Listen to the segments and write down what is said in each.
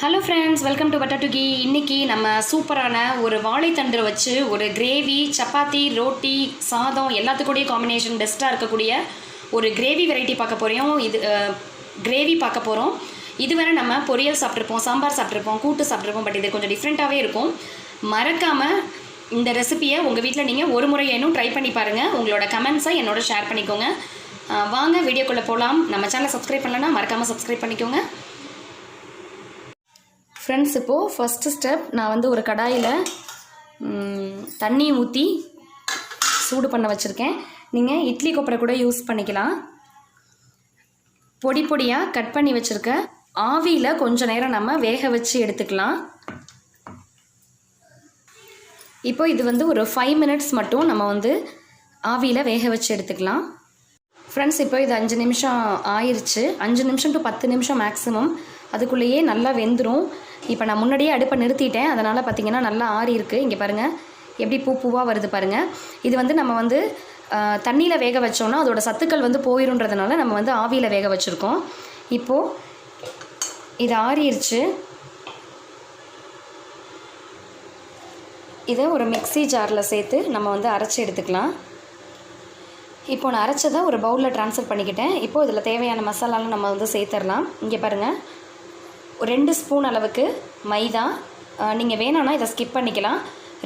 Hello friends, welcome to பட்டாட்டுகி. இன்றைக்கி நம்ம சூப்பரான ஒரு வாழைத்தண்டு வச்சு ஒரு கிரேவி, சப்பாத்தி, ரோட்டி, சாதம் எல்லாத்துக்கூடய காம்பினேஷன் பெஸ்ட்டாக இருக்கக்கூடிய ஒரு கிரேவி வெரைட்டி பார்க்க போகிறோம். கிரேவி பார்க்க போகிறோம். இதுவரை நம்ம பொரியல் சாப்பிட்ருப்போம், சாம்பார் சாப்பிட்ருப்போம், கூட்டு சாப்பிட்ருப்போம். பட் இது கொஞ்சம் டிஃப்ரெண்ட்டாகவே இருக்கும். மறக்காமல் இந்த ரெசிபியை உங்கள் வீட்டில் நீங்கள் ஒரு முறை இன்னும் ட்ரை பண்ணி பாருங்கள். உங்களோட கமெண்ட்ஸை என்னோட ஷேர் பண்ணிக்கோங்க. வாங்க வீடியோக்குள்ளே போகலாம். நம்ம சேனலை சப்ஸ்கிரைப் பண்ணலன்னா மறக்காமல் சப்ஸ்கிரைப் பண்ணிக்கோங்க. ஃப்ரெண்ட்ஸ், இப்போது ஃபஸ்ட்டு ஸ்டெப், நான் வந்து ஒரு கடாயில் தண்ணி ஊற்றி சூடு பண்ண வச்சுருக்கேன். நீங்கள் இட்லி கொப்பரை கூட யூஸ் பண்ணிக்கலாம். பொடி பொடியாக கட் பண்ணி வச்சுருக்க ஆவியில் கொஞ்சம் நேரம் நம்ம வேக வச்சு எடுத்துக்கலாம். இப்போ இது வந்து ஒரு 5 மினிட்ஸ் மட்டும் நம்ம வந்து ஆவியில் வேக வச்சு எடுத்துக்கலாம். ஃப்ரெண்ட்ஸ், இப்போ இது 5 நிமிஷம் ஆயிடுச்சு. 5 நிமிஷம் டு 10 நிமிஷம் மேக்ஸிமம். அதுக்குள்ளேயே நல்லா வெந்துடும். இப்போ நான் முன்னாடியே அடுப்பை நிறுத்திட்டேன். அதனால் பார்த்திங்கன்னா நல்லா ஆறி இருக்குது. இங்கே பாருங்கள் எப்படி பூவாக வருது பாருங்கள். இது வந்து நம்ம வந்து தண்ணியில் வேக வச்சோன்னா அதோட சத்துக்கள் வந்து போயிருன்றதுனால நம்ம வந்து ஆவியில் வேக வச்சுருக்கோம். இப்போது இது ஆறிடுச்சு. இதை ஒரு மிக்ஸி ஜாரில் சேர்த்து நம்ம வந்து அரைச்சி எடுத்துக்கலாம். இப்போ நான் அரைச்சதை ஒரு பவுலில் ட்ரான்ஸ்ஃபர் பண்ணிக்கிட்டேன். இப்போது இதில் தேவையான மசாலாலாம் நம்ம வந்து சேர்த்துடலாம். இங்கே பாருங்கள், 2 ஸ்பூன் அளவுக்கு மைதா, நீங்கள் வேணும்னா இதை ஸ்கிப் பண்ணிக்கலாம்.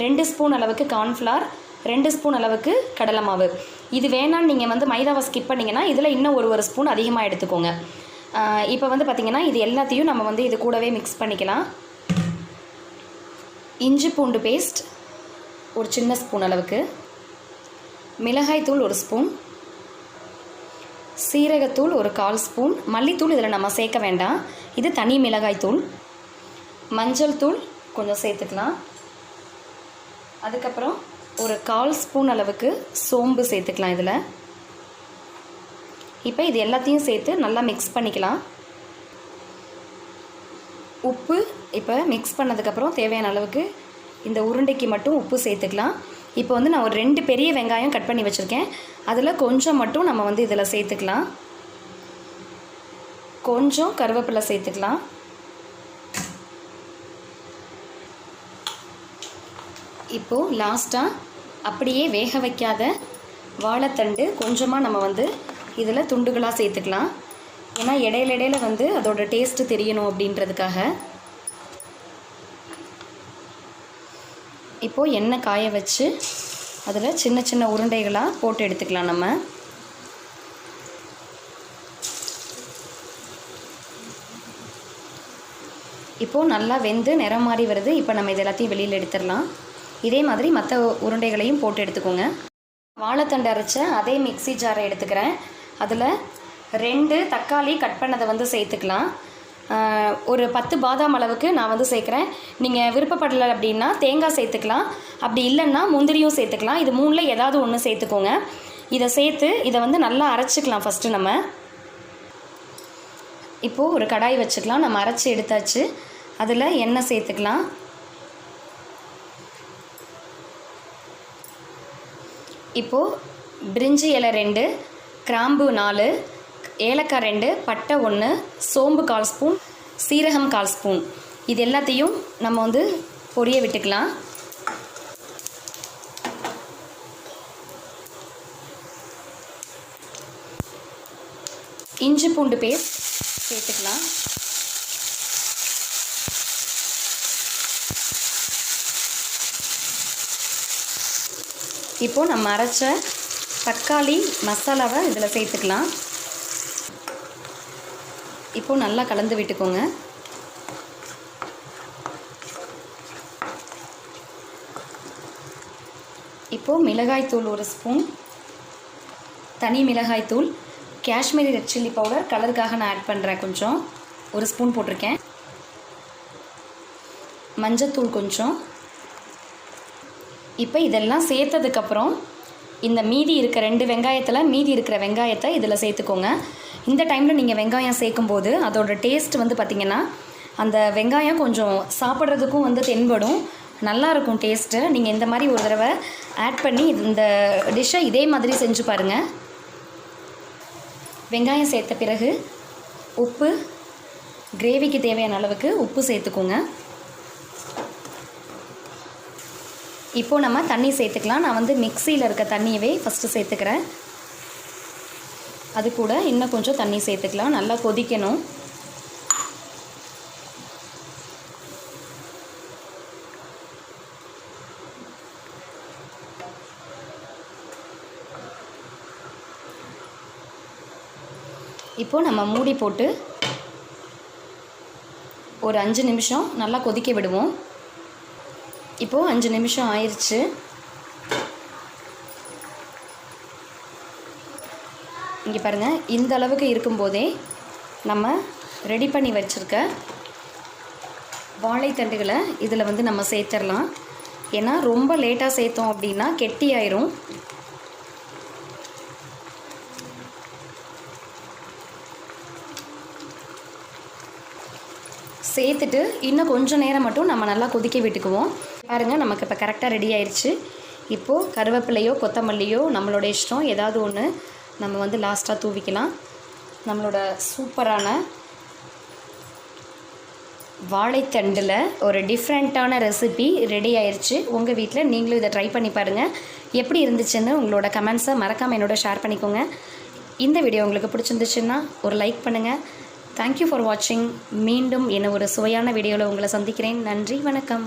2 ஸ்பூன் அளவுக்கு கார்ன்ஃப்ளவர், 2 ஸ்பூன் அளவுக்கு கடலை மாவு. இது வேணான்னு நீங்கள் வந்து மைதாவை ஸ்கிப் பண்ணிங்கன்னா இதில் இன்னும் ஒரு ஸ்பூன் அதிகமாக எடுத்துக்கோங்க. இப்போ வந்து பார்த்திங்கன்னா இது எல்லாத்தையும் நம்ம வந்து இது கூடவே மிக்ஸ் பண்ணிக்கலாம். இஞ்சி பூண்டு பேஸ்ட் ஒரு சின்ன ஸ்பூன் அளவுக்கு, மிளகாய்த்தூள் 1 ஸ்பூன், சீரகத்தூள் ஒரு 1/4 ஸ்பூன், மல்லித்தூள் இதில் நம்ம சேர்க்க வேண்டாம், இது தனி மிளகாய்த்தூள், மஞ்சள் தூள் கொஞ்சம் சேர்த்துக்கலாம். அதுக்கப்புறம் ஒரு 1/4 ஸ்பூன் அளவுக்கு சோம்பு சேர்த்துக்கலாம் இதில். இப்போ இது எல்லாத்தையும் சேர்த்து நல்லா மிக்ஸ் பண்ணிக்கலாம். உப்பு இப்போ மிக்ஸ் பண்ணதுக்கப்புறம் தேவையான அளவுக்கு இந்த உருண்டைக்கு மட்டும் உப்பு சேர்த்துக்கலாம். இப்போ வந்து நான் ஒரு 2 பெரிய வெங்காயம் கட் பண்ணி வச்சுருக்கேன். அதில் கொஞ்சம் மட்டும் நம்ம வந்து இதில் சேர்த்துக்கலாம். கொஞ்சம் கருவேப்பிலை சேர்த்துக்கலாம். இப்போது லாஸ்ட்டாக அப்படியே வேக வைக்காத வாழைத்தண்டு கொஞ்சமாக நம்ம வந்து இதில் துண்டுகளாக சேர்த்துக்கலாம். ஏன்னா இடையில வந்து அதோட டேஸ்ட்டு தெரியணும் அப்படின்றதுக்காக. இப்போது எண்ணெய் காய வச்சு அதில் சின்ன சின்ன உருண்டைகளாக போட்டு எடுத்துக்கலாம். நம்ம இப்போது நல்லா வெந்து நிறம் மாறி வருது. இப்போ நம்ம இது எல்லாத்தையும் வெளியில் எடுத்துடலாம். இதே மாதிரி மற்ற உருண்டைகளையும் போட்டு எடுத்துக்கோங்க. வாழைத்தண்டு அரைச்ச அதே மிக்ஸி ஜாரை எடுத்துக்கிறேன். அதில் 2 தக்காளி கட் பண்ணதை வந்து சேர்த்துக்கலாம். ஒரு 10 பாதாம் அளவுக்கு நான் வந்து சேர்க்குறேன். நீங்கள் விருப்பப்படலை அப்படின்னா தேங்காய் சேர்த்துக்கலாம். அப்படி இல்லைன்னா முந்திரியும் சேர்த்துக்கலாம். இது 3ல் ஏதாவது ஒன்று சேர்த்துக்கோங்க. இதை சேர்த்து இதை வந்து நல்லா அரைச்சிக்கலாம். ஃபஸ்ட்டு நம்ம இப்போது ஒரு கடாய் வச்சுக்கலாம். நம்ம அரைச்சி எடுத்தாச்சு. அதில் எண்ணெய் சேர்த்துக்கலாம். இப்போது பிரிஞ்சி இலை 2, கிராம்பு 4, ஏலக்காய் 2, பட்டை 1, சோம்பு 1/4 ஸ்பூன், சீரகம் 1/4 ஸ்பூன். இது எல்லாத்தையும் நம்ம வந்து பொரிய விட்டுக்கலாம். இஞ்சி பூண்டு பேஸ்ட் சேர்த்துக்கலாம். இப்போது நம்ம அரைச்ச தக்காளி மசாலாவை இதில் சேர்த்துக்கலாம். இப்போது நல்லா கலந்து விட்டுக்கோங்க. இப்போது மிளகாய்த்தூள் 1 ஸ்பூன், தனி மிளகாய்த்தூள், காஷ்மீரி ரெட் சில்லி பவுடர் கலருக்காக நான் ஆட் பண்ணுறேன். கொஞ்சம் 1 ஸ்பூன் போட்டிருக்கேன். மஞ்சத்தூள் கொஞ்சம். இப்போ இதெல்லாம் சேர்த்ததுக்கப்புறம் இந்த மீதி இருக்கிற 2 வெங்காயத்தில் மீதி இருக்கிற வெங்காயத்தை இதில் சேர்த்துக்கோங்க. இந்த டைமில் நீங்கள் வெங்காயம் சேர்க்கும்போது அதோட டேஸ்ட் வந்து பார்த்திங்கன்னா அந்த வெங்காயம் கொஞ்சம் சாப்பிட்றதுக்கும் வந்து தென்படும், நல்லாயிருக்கும் டேஸ்ட்டு. நீங்கள் இந்த மாதிரி ஒரு தடவை ஆட் பண்ணி இந்த டிஷ்ஷை இதே மாதிரி செஞ்சு பாருங்கள். வெங்காயம் சேர்த்த பிறகு உப்பு, கிரேவிக்கு தேவையான அளவுக்கு உப்பு சேர்த்துக்கோங்க. இப்போது நம்ம தண்ணி சேர்த்துக்கலாம். நான் வந்து மிக்சியில் இருக்க தண்ணியவே ஃபஸ்ட்டு சேர்த்துக்கிறேன். அது கூட இன்னும் கொஞ்சம் தண்ணி சேர்த்துக்கலாம். நல்லா கொதிக்கணும். இப்போது நம்ம மூடி போட்டு ஒரு 5 நிமிஷம் நல்லா கொதிக்க விடுவோம். இப்போது 5 நிமிஷம் ஆயிடுச்சு. இங்கே பாருங்கள், இந்த அளவுக்கு இருக்கும்போதே நம்ம ரெடி பண்ணி வச்சுருக்க வாழைத்தண்டுகளை இதில் வந்து நம்ம சேர்த்துடலாம். ஏன்னா ரொம்ப லேட்டாக சேர்த்தோம் அப்படின்னா கெட்டி ஆயிரும். சேர்த்துட்டு இன்னும் கொஞ்சம் நேரம் மட்டும் நம்ம நல்லா கொதிக்க விட்டுக்குவோம். பாருங்கள், நமக்கு இப்போ கரெக்டாக ரெடி ஆயிடுச்சு. இப்போது கருவேப்பிலையோ கொத்தமல்லியோ நம்மளோட இஷ்டம், ஏதாவது ஒன்று நம்ம வந்து லாஸ்ட்டாக தூவிக்கலாம். நம்மளோட சூப்பரான வாழைத்தண்டில் ஒரு டிஃப்ரெண்ட்டான ரெசிபி ரெடி ஆயிடுச்சு. உங்கள் வீட்டில் நீங்களும் இதை ட்ரை பண்ணி பாருங்கள். எப்படி இருந்துச்சுன்னு உங்களோட கமெண்ட்ஸை மறக்காமல் என்னோட ஷேர் பண்ணிக்கோங்க. இந்த வீடியோ உங்களுக்கு பிடிச்சிருந்துச்சுன்னா ஒரு லைக் பண்ணுங்கள். தேங்க்யூ ஃபார் வாட்சிங். மீண்டும் என்ன ஒரு சுவையான வீடியோவில் உங்களை சந்திக்கிறேன். நன்றி, வணக்கம்.